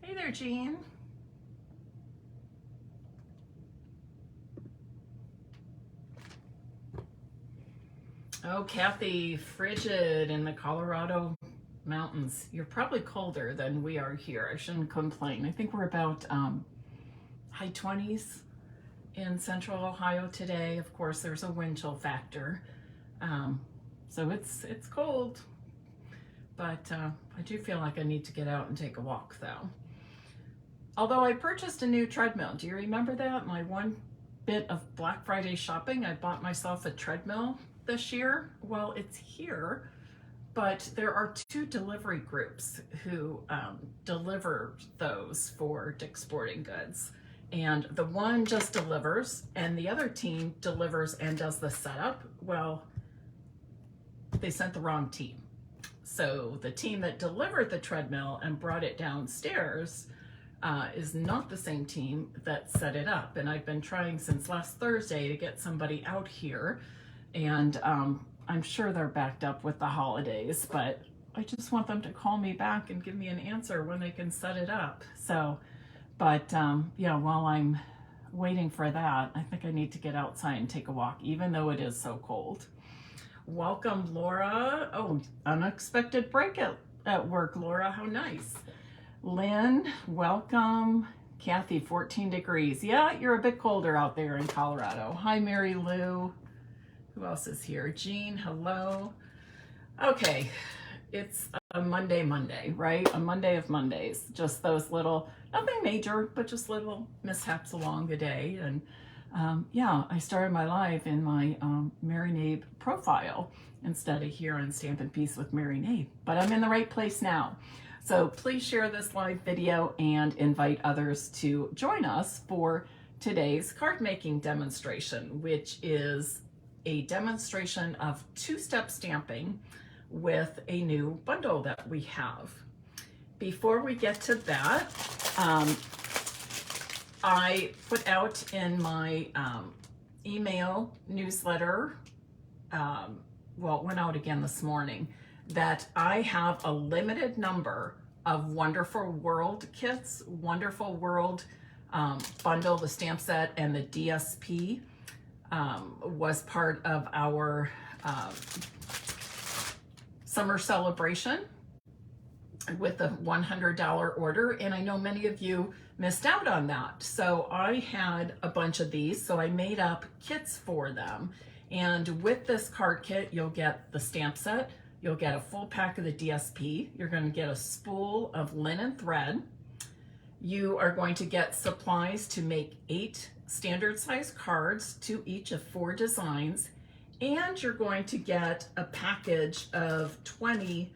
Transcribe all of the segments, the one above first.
Hey there, Jean. Oh, Kathy, frigid in the Colorado mountains. You're probably colder than we are here. I shouldn't complain. I think we're about high 20s in central Ohio today. Of course, there's a wind chill factor. So it's cold, but I do feel like I need to get out and take a walk though. Although I purchased a new treadmill. Do you remember that? My one bit of Black Friday shopping, I bought myself a treadmill this year. Well, it's here, but there are two delivery groups who deliver those for Dick's Sporting Goods. And the one just delivers, and the other team delivers and does the setup. Well, they sent the wrong team. So the team that delivered the treadmill and brought it downstairs is not the same team that set it up. And I've been trying since last Thursday to get somebody out here, and I'm sure they're backed up with the holidays, but I just want them to call me back and give me an answer when they can set it up. So, but yeah, while I'm waiting for that, I think I need to get outside and take a walk, even though it is so cold. Welcome, Laura. Oh, unexpected break at work, Laura. How nice. Lynn, welcome. Kathy, 14 degrees. Yeah, you're a bit colder out there in Colorado. Hi, Mary Lou. Who else is here? Jean, hello. Okay, it's a Monday, right? A Monday of Mondays. Just those little, nothing major, but just little mishaps along the day. And yeah, I started my live in my Mary Knabe profile instead of here on Stampin' Peace with Mary Knabe. But I'm in the right place now. So please share this live video and invite others to join us for today's card making demonstration, which is a demonstration of two-step stamping with a new bundle that we have. Before we get to that, I put out in my email newsletter, well, it went out again this morning, that I have a limited number of Wonderful World kits. Wonderful World bundle, the stamp set, and the DSP was part of our summer celebration with a $100 order, and I know many of you missed out on that. So I had a bunch of these, so I made up kits for them. And with this card kit, you'll get the stamp set, you'll get a full pack of the DSP, you're going to get a spool of linen thread, you are going to get supplies to make 8 standard size cards, to each of 4 designs, and you're going to get a package of 20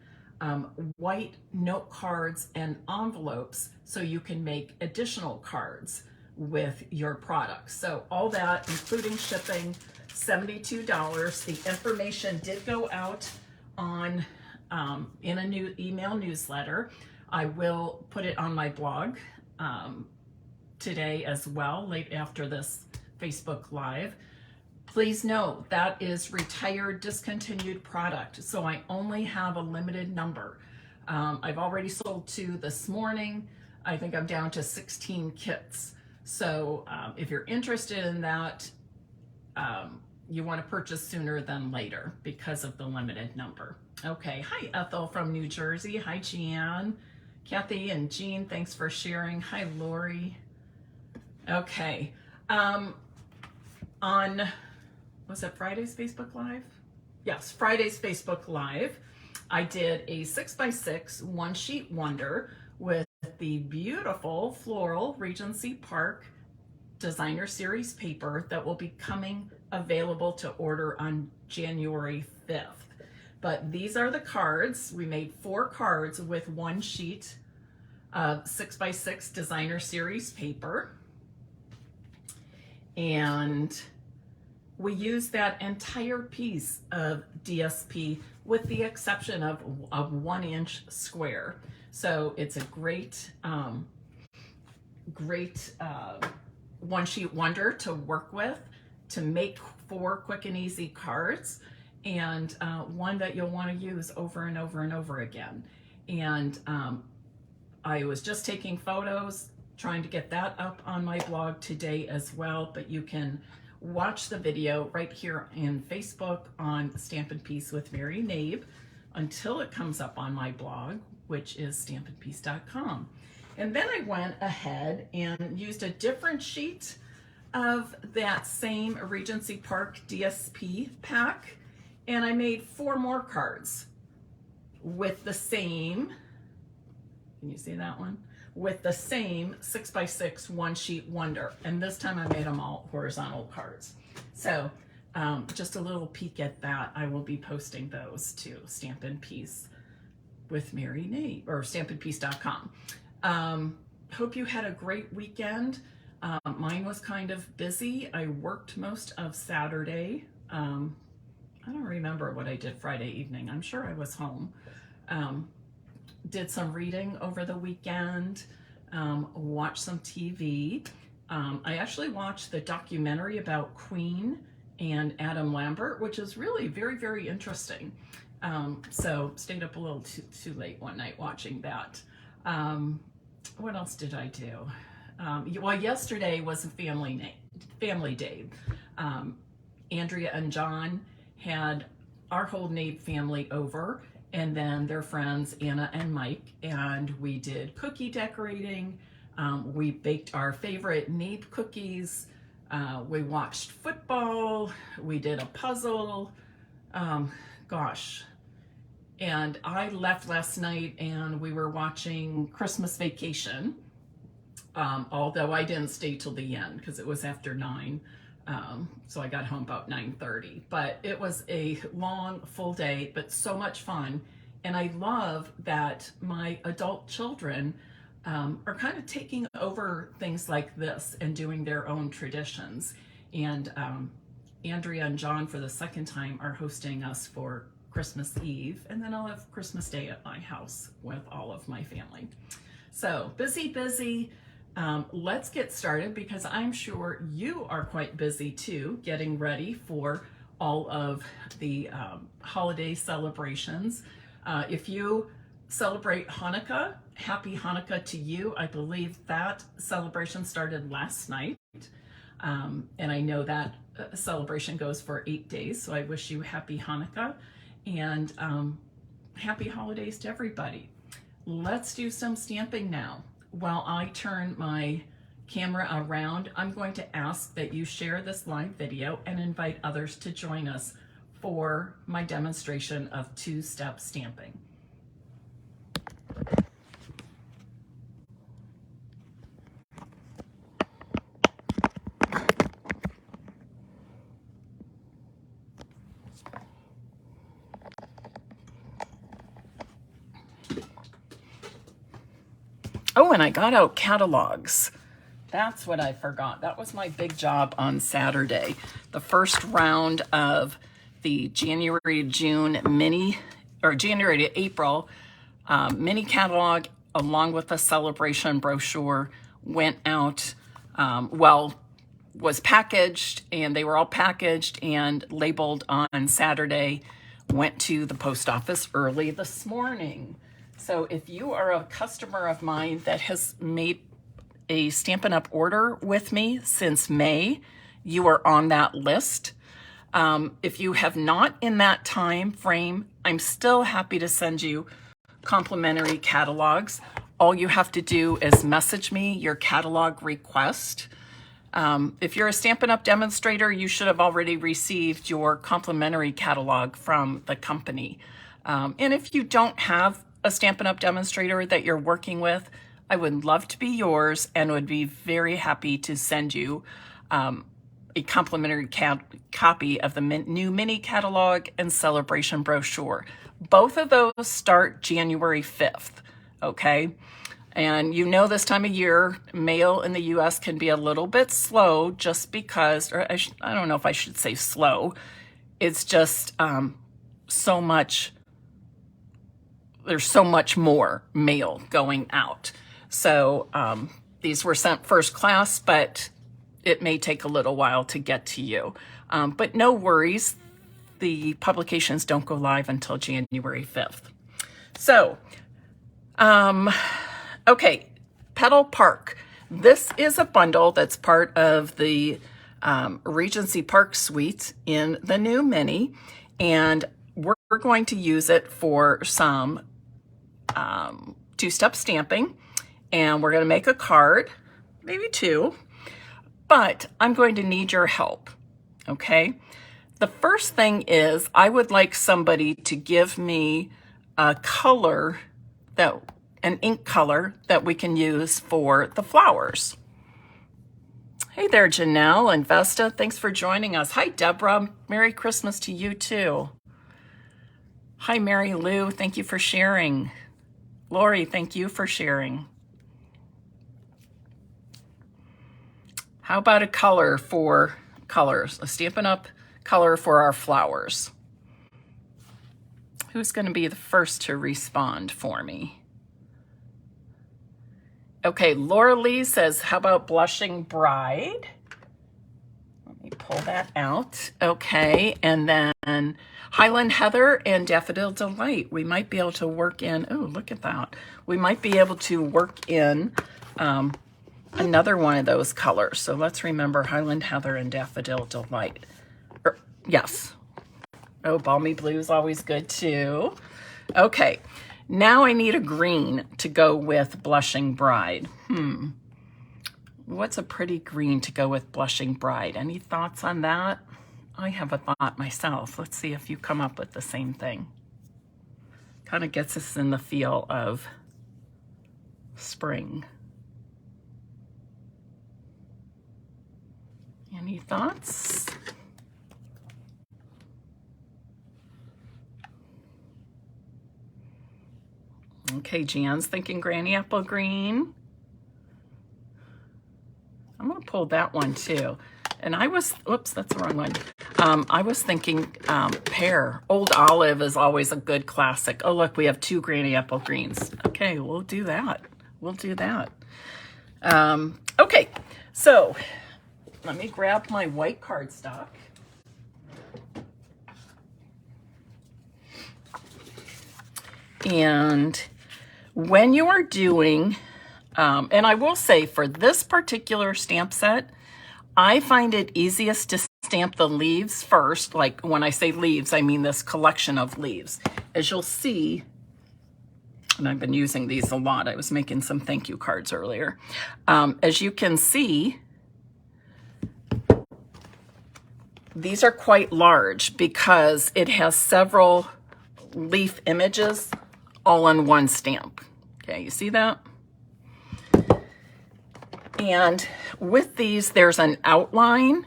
white note cards and envelopes so you can make additional cards with your products. So all that, including shipping, $72. The information did go out on in a new email newsletter. I will put it on my blog today as well, late after this Facebook Live. Please note that is retired, discontinued product, so I only have a limited number. I've already sold 2 this morning. I think I'm down to 16 kits. So if you're interested in that, you want to purchase sooner than later because of the limited number. Okay, hi Ethel from New Jersey. Hi Jeanne. Kathy and Jean, thanks for sharing. Hi Lori. Okay, on, was it Friday's Facebook Live? Yes, Friday's Facebook Live, I did a 6x6 one-sheet wonder with the beautiful floral Regency Park designer series paper that will be coming available to order on January 5th. But these are the cards. We made 4 cards with 1 sheet of 6x6 designer series paper. And we used that entire piece of DSP with the exception of a 1-inch square. So it's a great, one sheet wonder to work with, to make 4 quick and easy cards, and one that you'll want to use over and over and over again. And I was just taking photos, trying to get that up on my blog today as well, but you can watch the video right here in Facebook on Stampin' Piece with Mary Knabe until it comes up on my blog, which is stampinpiece.com. And then I went ahead and used a different sheet of that same Regency Park DSP pack, and I made 4 more cards with the same, can you see that one? With the same 6x6 one sheet wonder. And this time I made them all horizontal cards. So just a little peek at that. I will be posting those to Stampin' Piece with Mary Knabe, or stampinpiece.com. Hope you had a great weekend. Mine was kind of busy. I worked most of Saturday. I don't remember what I did Friday evening. I'm sure I was home. Did some reading over the weekend, watched some TV. I actually watched the documentary about Queen and Adam Lambert, which is really very, very interesting. So stayed up a little too late one night watching that. What else did I do? Well, yesterday was a family day. Andrea and John had our whole Knabe family over, and then their friends Anna and Mike, and we did cookie decorating. We baked our favorite Knabe cookies. We watched football. We did a puzzle. Gosh. And I left last night and we were watching Christmas Vacation. Although I didn't stay till the end because it was after 9. So I got home about 9:30, but it was a long, full day, but so much fun. And I love that my adult children are kind of taking over things like this and doing their own traditions. And Andrea and John, for the second time, are hosting us for Christmas Eve, and then I'll have Christmas Day at my house with all of my family. So busy. Let's get started because I'm sure you are quite busy too, getting ready for all of the holiday celebrations. If you celebrate Hanukkah, happy Hanukkah to you. I believe that celebration started last night. And I know that celebration goes for 8 days. So I wish you happy Hanukkah and happy holidays to everybody. Let's do some stamping now. While I turn my camera around, I'm going to ask that you share this live video and invite others to join us for my demonstration of 2-step stamping. Oh, and I got out catalogs. That's what I forgot. That was my big job on Saturday. The first round of the January to June mini, or January to April mini catalog, along with the celebration brochure, went out, was packaged, and they were all packaged and labeled on Saturday, went to the post office early this morning. So if you are a customer of mine that has made a Stampin' Up! Order with me since May, you are on that list. If you have not in that time frame, I'm still happy to send you complimentary catalogs. All you have to do is message me your catalog request. If you're a Stampin' Up! Demonstrator, you should have already received your complimentary catalog from the company. And if you don't have a Stampin' Up! Demonstrator that you're working with, I would love to be yours and would be very happy to send you a complimentary copy of the new mini catalog and celebration brochure. Both of those start January 5th, okay? And you know this time of year, mail in the US can be a little bit slow just because, or I don't know if I should say slow, it's just so much, there's so much more mail going out. So these were sent first class, but it may take a little while to get to you. But no worries, the publications don't go live until January 5th. So Okay, Petal Park. This is a bundle that's part of the Regency Park Suite in the new Mini, and we're going to use it for some two-step stamping, and we're going to make a card, maybe two, but I'm going to need your help, okay? The first thing is I would like somebody to give me a color, an ink color that we can use for the flowers. Hey there, Janelle and Vesta. Thanks for joining us. Hi, Deborah. Merry Christmas to you too. Hi, Mary Lou. Thank you for sharing. Lori, thank you for sharing. How about a color for colors? A Stampin' Up! Color for our flowers. Who's going to be the first to respond for me? Okay, Laura Lee says, how about Blushing Bride? Let me pull that out. Okay, and then Highland Heather and Daffodil Delight. We might be able to work in, oh, look at that. We might be able to work in another one of those colors. So let's remember Highland Heather and Daffodil Delight. Yes. Oh, Balmy Blue is always good too. Okay. Now I need a green to go with Blushing Bride. What's a pretty green to go with Blushing Bride? Any thoughts on that? I have a thought myself. Let's see if you come up with the same thing. Kind of gets us in the feel of spring. Any thoughts? Okay, Jan's thinking Granny Apple Green. I'm going to pull that one too. And I was, oops, that's the wrong one. I was thinking pear. Old Olive is always a good classic. Oh, look, we have two Granny Apple Greens. Okay, we'll do that. We'll do that. Okay, so let me grab my white cardstock. And when you are doing, and I will say for this particular stamp set, I find it easiest to stamp the leaves first. Like when I say leaves, I mean this collection of leaves. As you'll see, and I've been using these a lot. I was making some thank you cards earlier. As you can see, these are quite large because it has several leaf images all on one stamp. Okay, you see that? And with these, there's an outline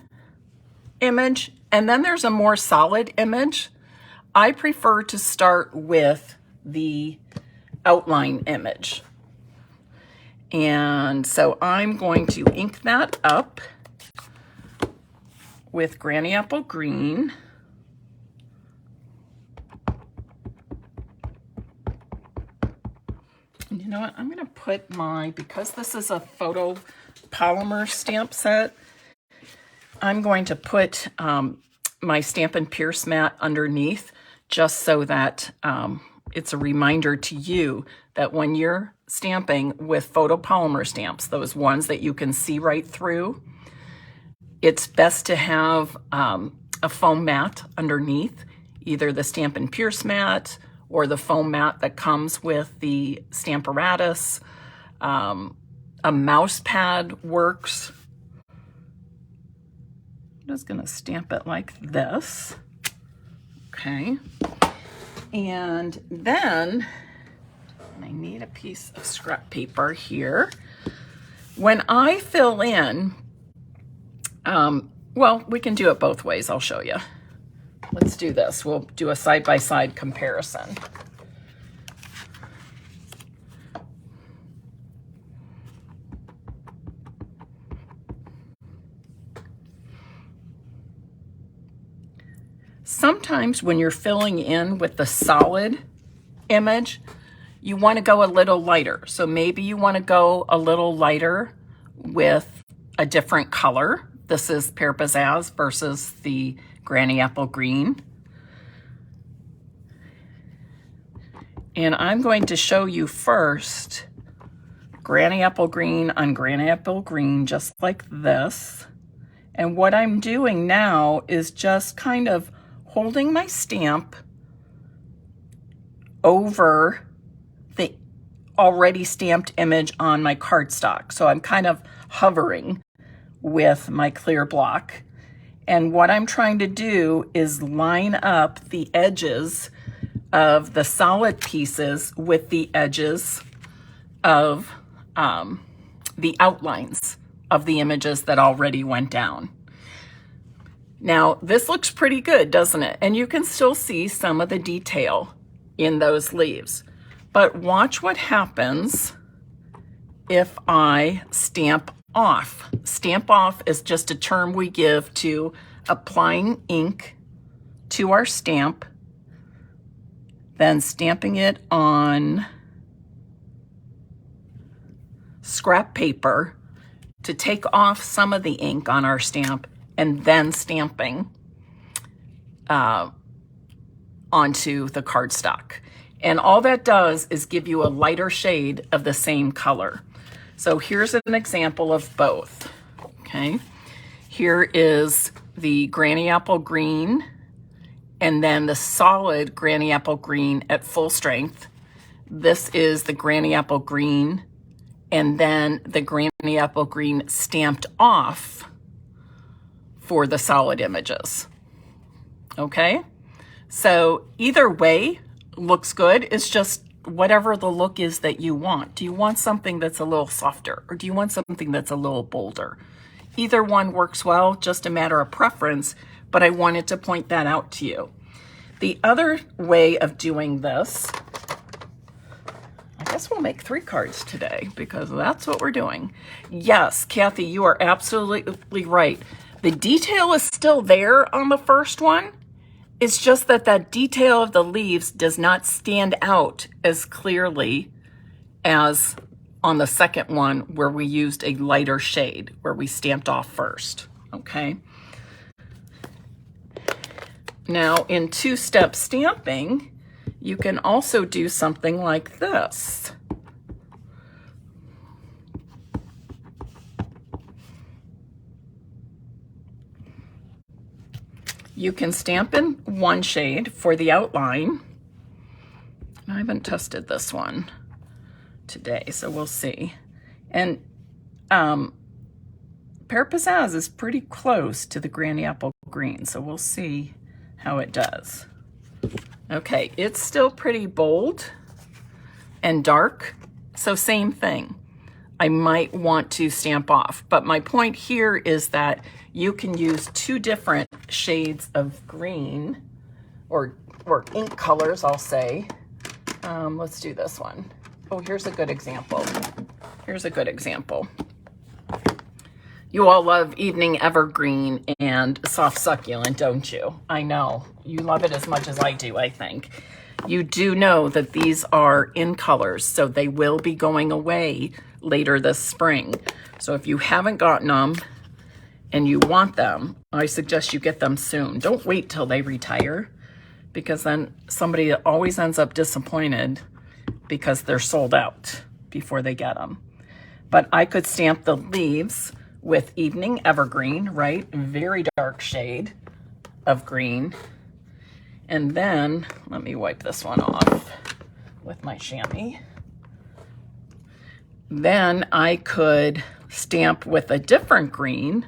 image, and then there's a more solid image. I prefer to start with the outline image. And so I'm going to ink that up with Granny Apple Green. And you know what? I'm going to put my, because this is a photo polymer stamp set, I'm going to put my Stampin' Pierce mat underneath just so that it's a reminder to you that when you're stamping with photopolymer stamps, those ones that you can see right through, it's best to have a foam mat underneath, either the Stampin' Pierce mat or the foam mat that comes with the Stamparatus. A mouse pad works. I'm just going to stamp it like this. Okay. And then I need a piece of scrap paper here. When I fill in, well, we can do it both ways. I'll show you. Let's do this. We'll do a side-by-side comparison. Sometimes when you're filling in with the solid image, you want to go a little lighter. So maybe you want to go a little lighter with a different color. This is Pear Pizzazz versus the Granny Apple Green. And I'm going to show you first Granny apple green on granny apple green, just like this. And what I'm doing now is just kind of holding my stamp over the already stamped image on my cardstock. So I'm kind of hovering with my clear block. And what I'm trying to do is line up the edges of the solid pieces with the edges of the outlines of the images that already went down. Now, this looks pretty good, doesn't it? And you can still see some of the detail in those leaves. But watch what happens if I stamp off. Stamp off is just a term we give to applying ink to our stamp, then stamping it on scrap paper to take off some of the ink on our stamp, and then stamping onto the cardstock. And all that does is give you a lighter shade of the same color. So here's an example of both, okay? Here is the granny apple green, and then the solid granny apple green at full strength. This is the granny apple green, and then the granny apple green stamped off for the solid images, okay? So either way looks good. It's just whatever the look is that you want. Do you want something that's a little softer, or do you want something that's a little bolder? Either one works well, just a matter of preference, but I wanted to point that out to you. The other way of doing this, I guess we'll make 3 cards today because that's what we're doing. Yes, Kathy, you are absolutely right. The detail is still there on the first one. It's just that that detail of the leaves does not stand out as clearly as on the second one where we used a lighter shade, where we stamped off first, okay? Now in 2-step stamping, you can also do something like this. You can stamp in one shade for the outline. I haven't tested this one today, so we'll see. And Pear Pizzazz is pretty close to the Granny Apple Green, so we'll see how it does. Okay, it's still pretty bold and dark, so same thing. I might want to stamp off, but my point here is that you can use 2 different shades of green, or ink colors, I'll say. Let's do this one. Oh, here's a good example. Here's a good example. You all love Evening Evergreen and Soft Succulent, don't you? I know. You love it as much as I do, I think. You do know that these are in colors, so they will be going away later this spring. So if you haven't gotten them and you want them, I suggest you get them soon. Don't wait till they retire, because then somebody always ends up disappointed because they're sold out before they get them. But I could stamp the leaves with Evening Evergreen, right? Very dark shade of green. And then, let me wipe this one off with my chamois. Then I could stamp with a different green,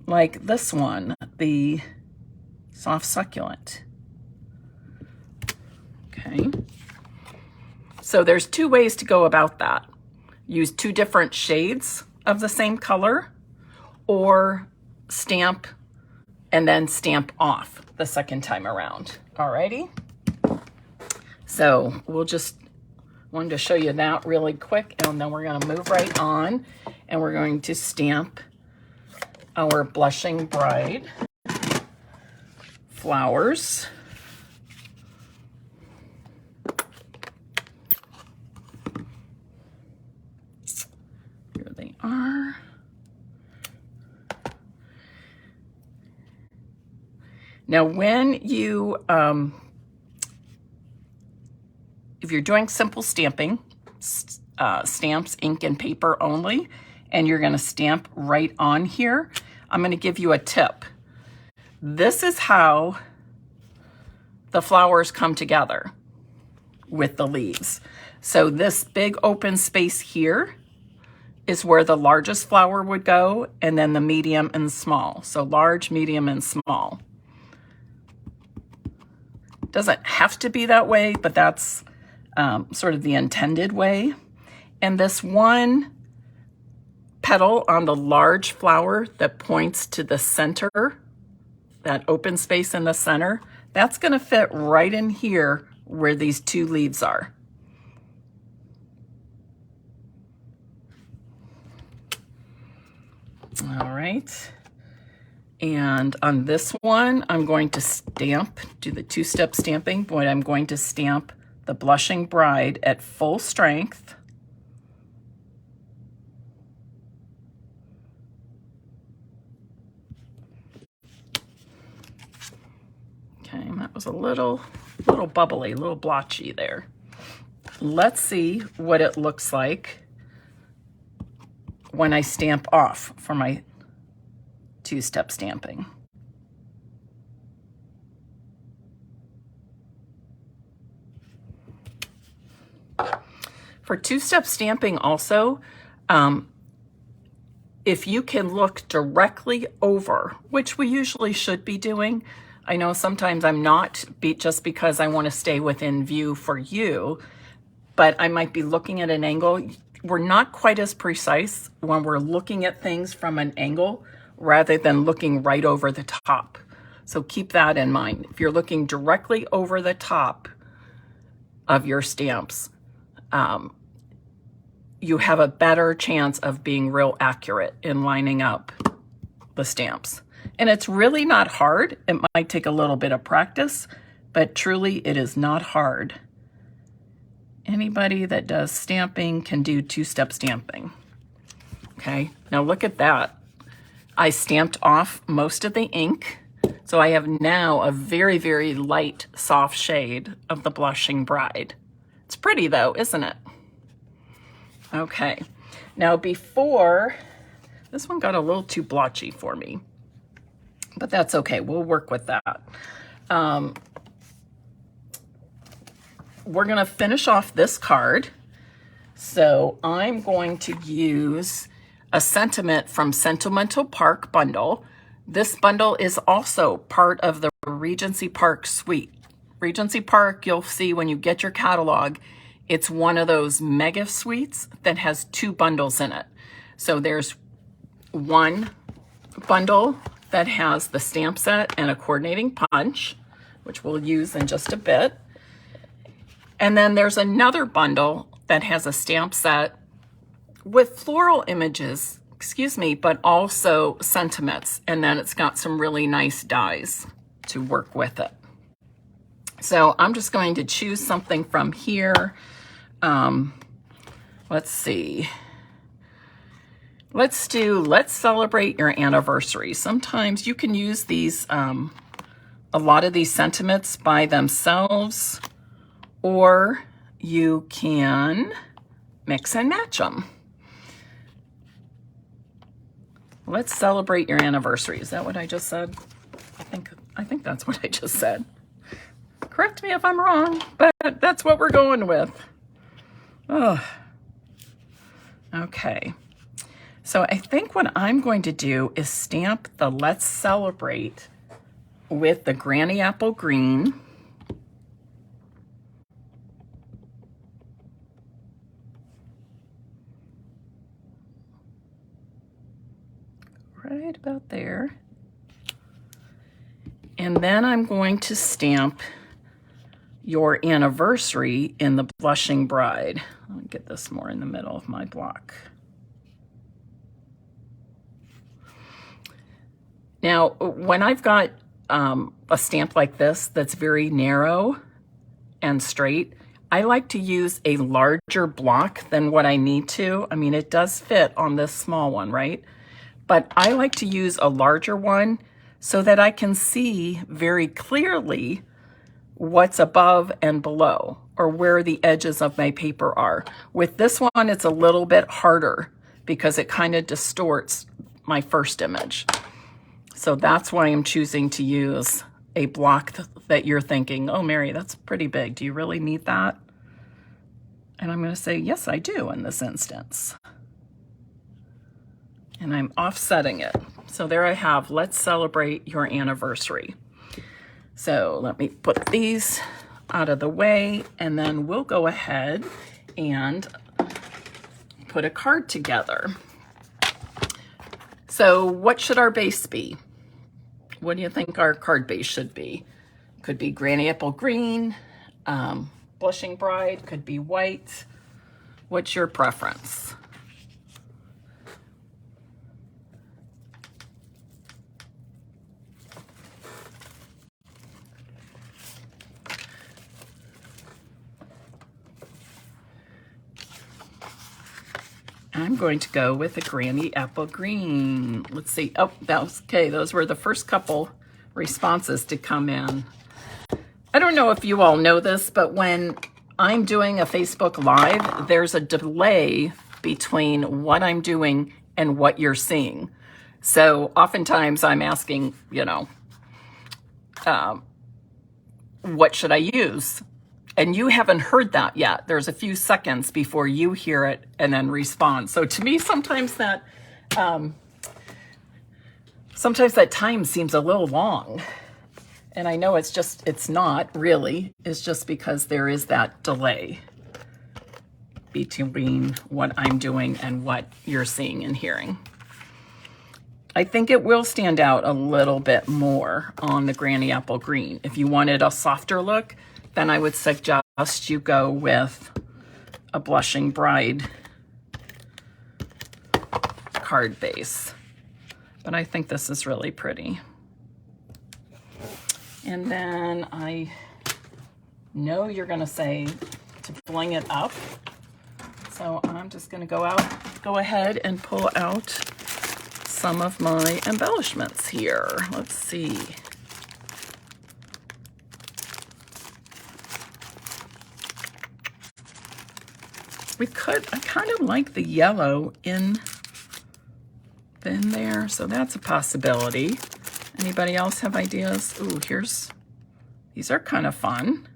like this one, the Soft Succulent. Okay. So there's 2 ways to go about that. Use 2 different shades of the same color, or stamp and then stamp off the second time around. Alrighty. So we'll just wanted to show you that really quick, and then we're going to move right on, and we're going to stamp our Blushing Bride flowers. Here they are. Now, when you, if you're doing simple stamping, stamps, ink and paper only, and you're going to stamp right on here, I'm going to give you a tip. This is how the flowers come together with the leaves. So this big open space here is where the largest flower would go, and then the medium and small. So large, medium, and small. Doesn't have to be that way, but that's sort of the intended way. And this one petal on the large flower that points to the center, that open space in the center, that's going to fit right in here where these two leaves are. All right. And on this one, I'm going to stamp, do the two-step stamping, but I'm going to stamp the Blushing Bride at full strength. Okay, that was a little bubbly, a little blotchy there. Let's see what it looks like when I stamp off for my two-step stamping. For two-step stamping also, if you can look directly over, which we usually should be doing, I know sometimes I'm not, just because I want to stay within view for you, but I might be looking at an angle. We're not quite as precise when we're looking at things from an angle rather than looking right over the top. So keep that in mind. If you're looking directly over the top of your stamps, you have a better chance of being real accurate in lining up the stamps. And it's really not hard. It might take a little bit of practice, but truly it is not hard. Anybody that does stamping can do two-step stamping. Okay, now look at that. I stamped off most of the ink, so I have now a very, very light, soft shade of the Blushing Bride. It's pretty though, isn't it? Okay, now before, this one got a little too blotchy for me, but that's okay, we'll work with that. We're gonna finish off this card. So I'm going to use a sentiment from Sentimental Park bundle. This bundle is also part of the Regency Park suite. Regency Park, you'll see when you get your catalog, it's one of those mega suites that has two bundles in it. So there's one bundle that has the stamp set and a coordinating punch, which we'll use in just a bit. And then there's another bundle that has a stamp set with floral images, but also sentiments. And then it's got some really nice dies to work with it. So I'm just going to choose something from here. Let's see. Let's celebrate your anniversary. Sometimes you can use these, a lot of these sentiments by themselves, or you can mix and match them. Let's celebrate your anniversary. Is that what I just said? I think that's what I just said. Correct me if I'm wrong, but that's what we're going with. Oh. Okay. So I think what I'm going to do is stamp the Let's Celebrate with the Granny Apple Green. Right about there. And then I'm going to stamp your anniversary in the Blushing Bride. Let me get this more in the middle of my block. Now, when I've got a stamp like this that's very narrow and straight, I like to use a larger block than what I need to. I mean, it does fit on this small one, right? But I like to use a larger one so that I can see very clearly what's above and below, or where the edges of my paper are. With this one, it's a little bit harder because it kind of distorts my first image. So that's why I'm choosing to use a block that you're thinking, oh, Mary, that's pretty big. Do you really need that? And I'm going to say, yes, I do in this instance. And I'm offsetting it. So there I have, let's celebrate your anniversary. So let me put these out of the way, and then we'll go ahead and put a card together. So what should our base be? What do you think our card base should be? Could be Granny Apple Green, Blushing Bride, could be white. What's your preference? I'm going to go with a Granny Apple Green. Let's see. Oh, that was okay. Those were the first couple responses to come in. I don't know if you all know this, but when I'm doing a Facebook Live, there's a delay between what I'm doing and what you're seeing. So oftentimes I'm asking, you know, what should I use? And you haven't heard that yet. There's a few seconds before you hear it and then respond. So to me, sometimes that time seems a little long. And I know it's not really. It's just because there is that delay between what I'm doing and what you're seeing and hearing. I think it will stand out a little bit more on the Granny Apple Green. If you wanted a softer look, then I would suggest you go with a Blushing Bride card base. But I think this is really pretty. And then I know you're gonna say to bling it up. So I'm just gonna go ahead and pull out some of my embellishments here. Let's see. I kind of like the yellow in there, so that's a possibility. Anybody else have ideas? Ooh, these are kind of fun.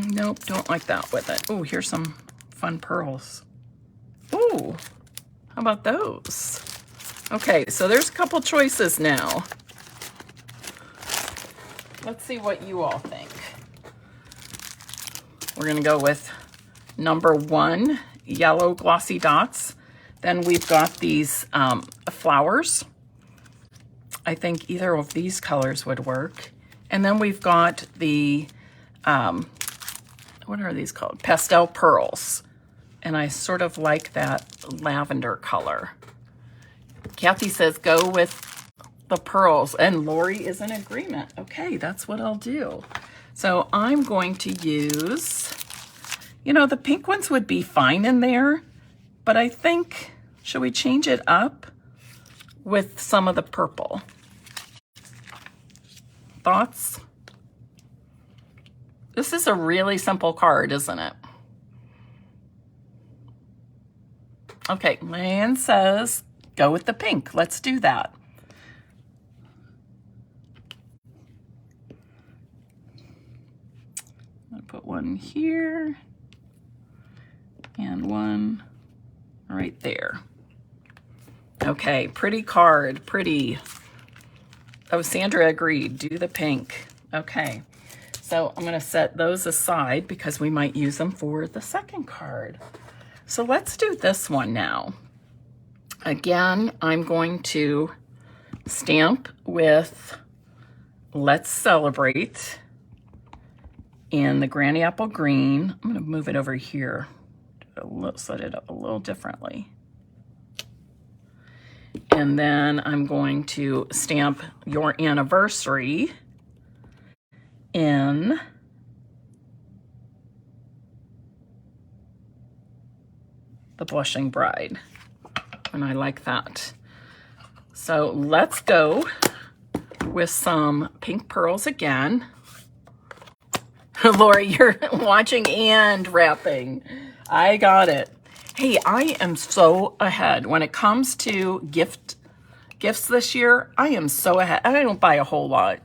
Nope, don't like that with it. Ooh, here's some fun pearls. Ooh, how about those? Okay, so there's a couple choices now. Let's see what you all think. We're gonna go with number 1, yellow glossy dots. Then we've got these flowers. I think either of these colors would work. And then we've got the, what are these called? Pastel pearls. And I sort of like that lavender color. Kathy says go with the pearls, and Lori is in agreement. Okay, that's what I'll do. So I'm going to use, you know, the pink ones would be fine in there, but I think, should we change it up with some of the purple? Thoughts? This is a really simple card, isn't it? Okay, Lan says go with the pink. Let's do that. I'm gonna put one here and one right there. Okay, pretty card, pretty. Oh, Sandra agreed, do the pink. Okay, so I'm gonna set those aside because we might use them for the second card. So let's do this one now. Again, I'm going to stamp with Let's Celebrate in the Granny Apple Green. I'm going to move it over here, set it up a little differently. And then I'm going to stamp Your Anniversary in the Blushing Bride. and I like that. So let's go with some pink pearls again. Lori, you're watching and wrapping. I got it. Hey, I am so ahead when it comes to gifts this year. I am so ahead. I don't buy a whole lot,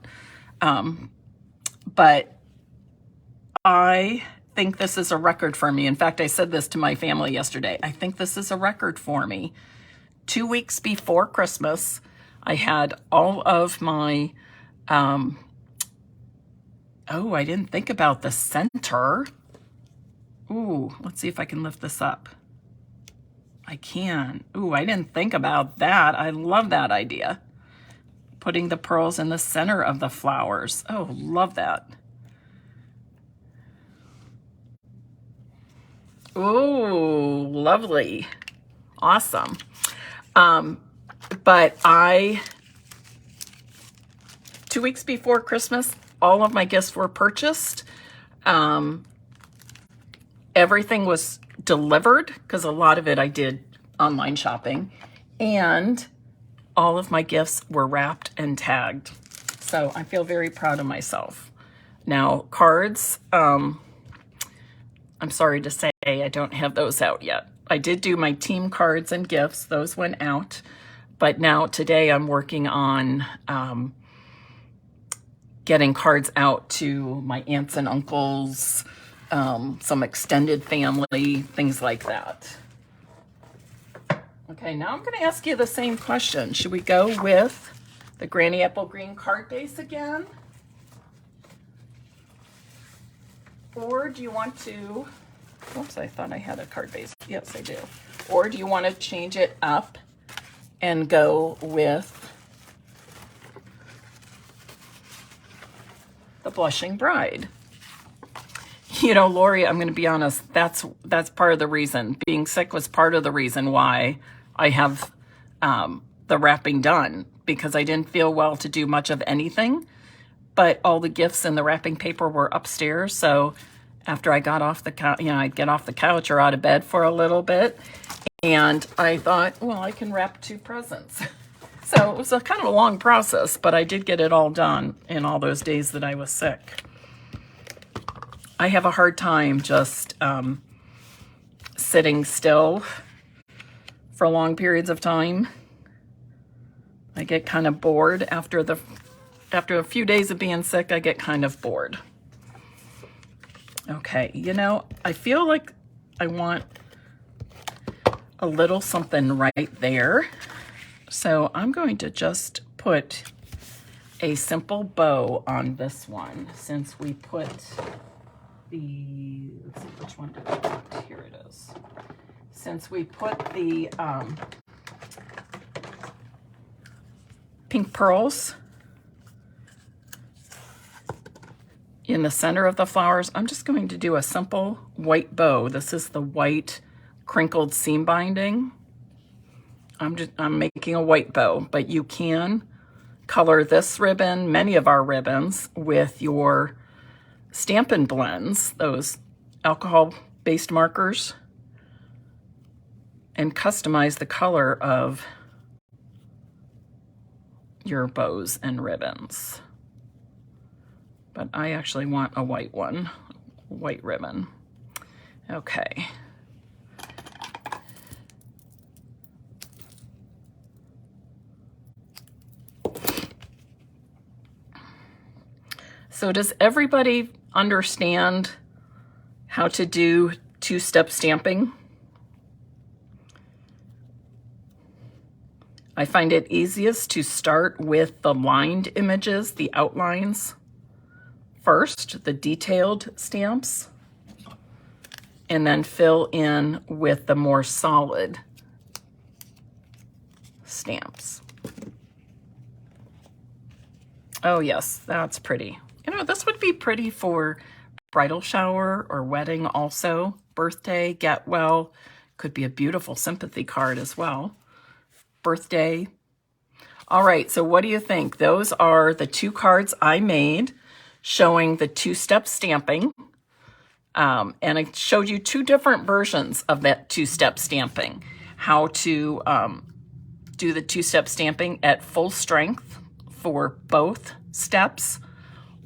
but I think this is a record for me. In fact, I said this to my family yesterday. I think this is a record for me. 2 weeks before Christmas, I had all of my, oh, I didn't think about the center. Ooh, let's see if I can lift this up. I can. Ooh, I didn't think about that. I love that idea. Putting the pearls in the center of the flowers. Oh, love that. Ooh, lovely. Awesome. But 2 weeks before Christmas, all of my gifts were purchased. Everything was delivered because a lot of it I did online shopping, and all of my gifts were wrapped and tagged. So I feel very proud of myself. Now, cards, I'm sorry to say I don't have those out yet. I did do my team cards and gifts. Those went out. But now today I'm working on getting cards out to my aunts and uncles, some extended family, things like that. Okay, now I'm going to ask you the same question. Should we go with the Granny Apple Green card base again? Or do you want to, oops, I thought I had a card base. Yes, I do. Or do you want to change it up and go with the Blushing Bride? You know, Lori, I'm going to be honest, that's part of the reason. Being sick was part of the reason why I have the wrapping done, because I didn't feel well to do much of anything, but all the gifts and the wrapping paper were upstairs. So after I got off the couch, I'd get off the couch or out of bed for a little bit, and I thought, well, I can wrap 2 presents. So it was a kind of a long process, but I did get it all done in all those days that I was sick. I have a hard time just sitting still for long periods of time. I get kind of bored after a few days of being sick. I get kind of bored. Okay, you know, I feel like I want a little something right there. So I'm going to just put a simple bow on this one, since we put the, let's see, which one did I put? Here it is. Since we put the pink pearls in the center of the flowers, I'm just going to do a simple white bow. This is the white crinkled seam binding. I'm making a white bow, but you can color this ribbon, many of our ribbons, with your Stampin' blends, those alcohol-based markers, and customize the color of your bows and ribbons. But I actually want a white one, white ribbon. Okay. So does everybody understand how to do 2-step stamping? I find it easiest to start with the lined images, the outlines first, the detailed stamps, and then fill in with the more solid stamps. Oh yes, that's pretty. You know, this would be pretty for bridal shower or wedding also. Birthday, get well, could be a beautiful sympathy card as well. Birthday. All right, so what do you think? Those are the 2 cards I made showing the 2-step stamping. And I showed you 2 different versions of that 2-step stamping. how to do the two-step stamping at full strength for both steps,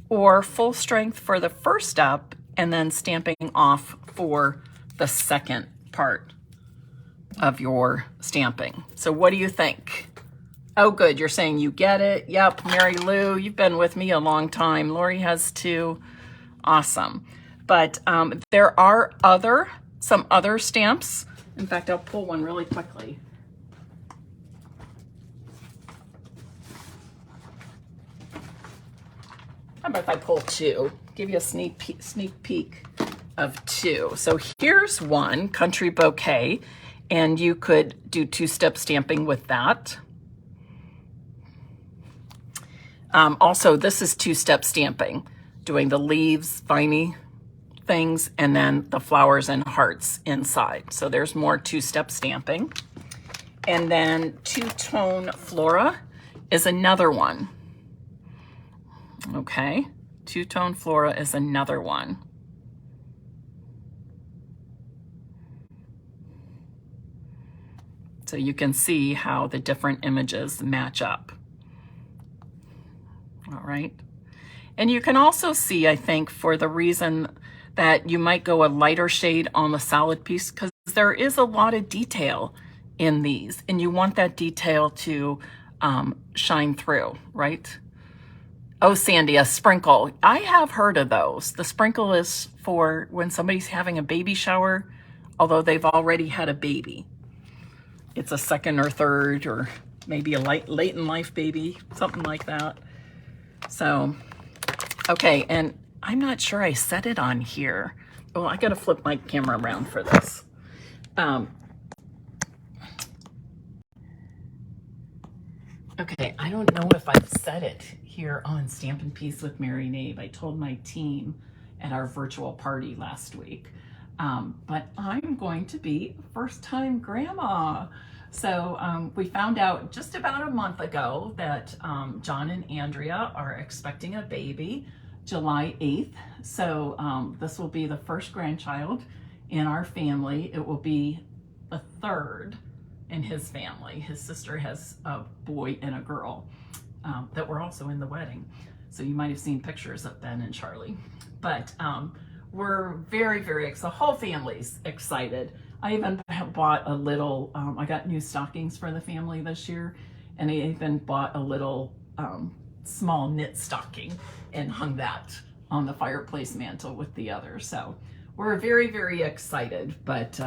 or full strength for the first step and then stamping off for the second part of your stamping. So what do you think? Oh, good. You're saying you get it. Yep. Mary Lou, you've been with me a long time. Lori has too. Awesome. But there are some other stamps. In fact, I'll pull one really quickly. How about if I pull two? Give you a sneak peek of two. So here's one, Country Bouquet, and you could do two-step stamping with that. Also, this is two-step stamping, doing the leaves, viney things, and then the flowers and hearts inside. So there's more two-step stamping. And then Two-Tone Flora is another one. Okay, Two-Tone Flora is another one. So you can see how the different images match up. All right. And you can also see, I think, for the reason that you might go a lighter shade on the solid piece, because there is a lot of detail in these, and you want that detail to shine through, right? Oh, Sandy, a sprinkle. I have heard of those. The sprinkle is for when somebody's having a baby shower, although they've already had a baby. It's a second or third, or maybe a late in life baby, something like that. So, okay, and I'm not sure I set it on here. Oh, I gotta flip my camera around for this. Okay, I don't know if I've set it here on Stampin' Piece with Mary Knabe. I told my team at our virtual party last week. But I'm going to be first-time grandma. So we found out just about a month ago that John and Andrea are expecting a baby July 8th. So this will be the first grandchild in our family. It will be the third in his family. His sister has a boy and a girl that were also in the wedding. So you might have seen pictures of Ben and Charlie. But we're very, very excited. The whole family's excited. I even bought a little, I got new stockings for the family this year, and I even bought a little small knit stocking and hung that on the fireplace mantle with the others. So we're very, very excited. But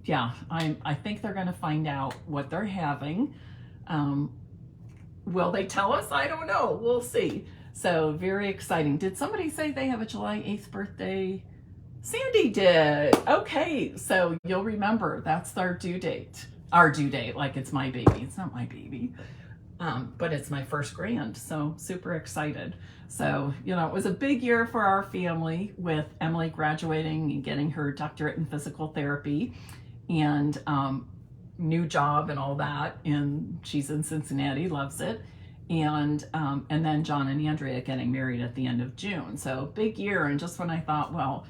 yeah, I think they're going to find out what they're having. Will they tell us? I don't know. We'll see. So very exciting. Did somebody say they have a July 8th birthday? Sandy did. Okay, so you'll remember that's our due date. Our due date, like it's my baby. It's not my baby, but it's my first grand, so super excited. So, you know, it was a big year for our family with Emily graduating and getting her doctorate in physical therapy and new job and all that. And she's in Cincinnati, loves it. And then John and Andrea getting married at the end of June. So big year. And just when I thought, well,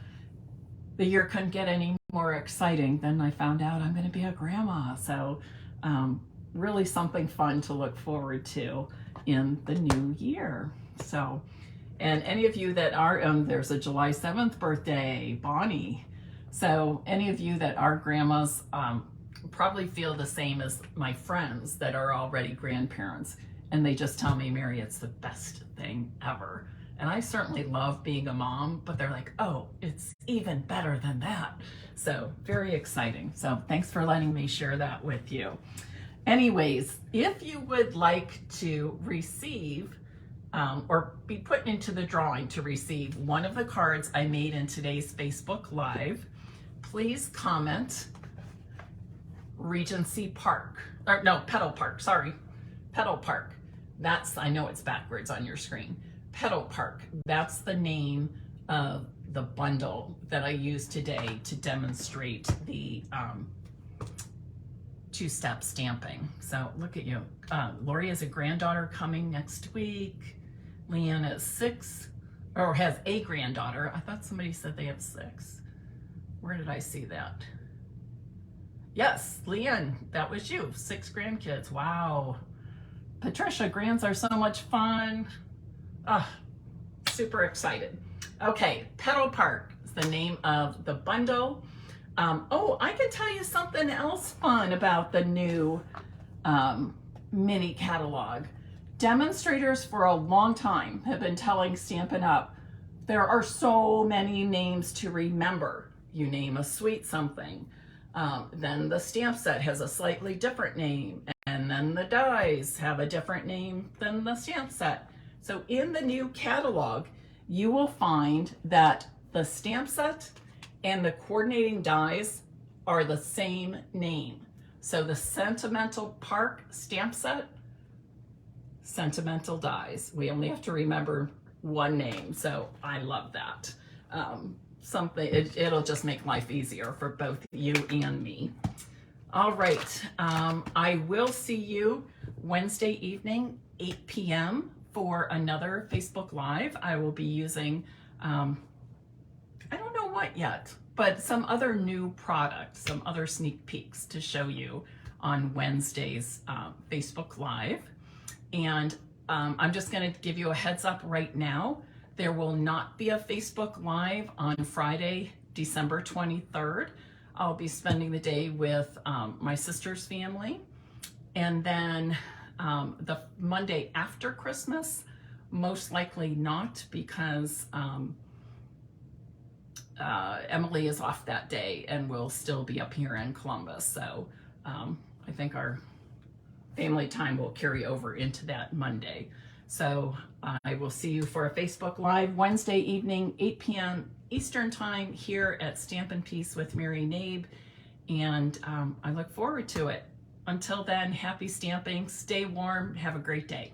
the year couldn't get any more exciting, then I found out I'm going to be a grandma. So really something fun to look forward to in the new year. So, and any of you that are, there's a July 7th birthday, Bonnie. So any of you that are grandmas probably feel the same as my friends that are already grandparents. And they just tell me, Mary, it's the best thing ever. And I certainly love being a mom, but they're like, oh, it's even better than that. So very exciting. So thanks for letting me share that with you. Anyways, if you would like to receive or be put into the drawing to receive one of the cards I made in today's Facebook Live, please comment Regency Park, or no, Petal Park, sorry, Petal Park. That's, I know it's backwards on your screen. Petal Park, that's the name of the bundle that I used today to demonstrate the two-step stamping. So look at you. Lori has a granddaughter coming next week. Leanne is 6, or has a granddaughter. I thought somebody said they have 6. Where did I see that? Yes, Leanne, that was you. 6 grandkids. Wow. Patricia, grands are so much fun. Ah, super excited. Okay, Petal Park is the name of the bundle. Oh, I can tell you something else fun about the new mini catalog. Demonstrators for a long time have been telling Stampin' Up! There are so many names to remember. You name a sweet something. Then the stamp set has a slightly different name, and then the dies have a different name than the stamp set. So in the new catalog, you will find that the stamp set and the coordinating dies are the same name. So the Sentimental Park stamp set, Sentimental dies. We only have to remember one name, so I love that. It'll just make life easier for both you and me. All right, I will see you Wednesday evening, 8 p.m. for another Facebook Live. I will be using, I don't know what yet, but some other new products, some other sneak peeks to show you on Wednesday's Facebook Live. And I'm just going to give you a heads up right now. There will not be a Facebook Live on Friday, December 23rd. I'll be spending the day with my sister's family. And then the Monday after Christmas, most likely not, because Emily is off that day and will still be up here in Columbus. So I think our family time will carry over into that Monday. So I will see you for a Facebook Live Wednesday evening, 8 p.m. Eastern Time here at Stampin' Peace with Mary Knabe. And I look forward to it. Until then, happy stamping, stay warm, have a great day.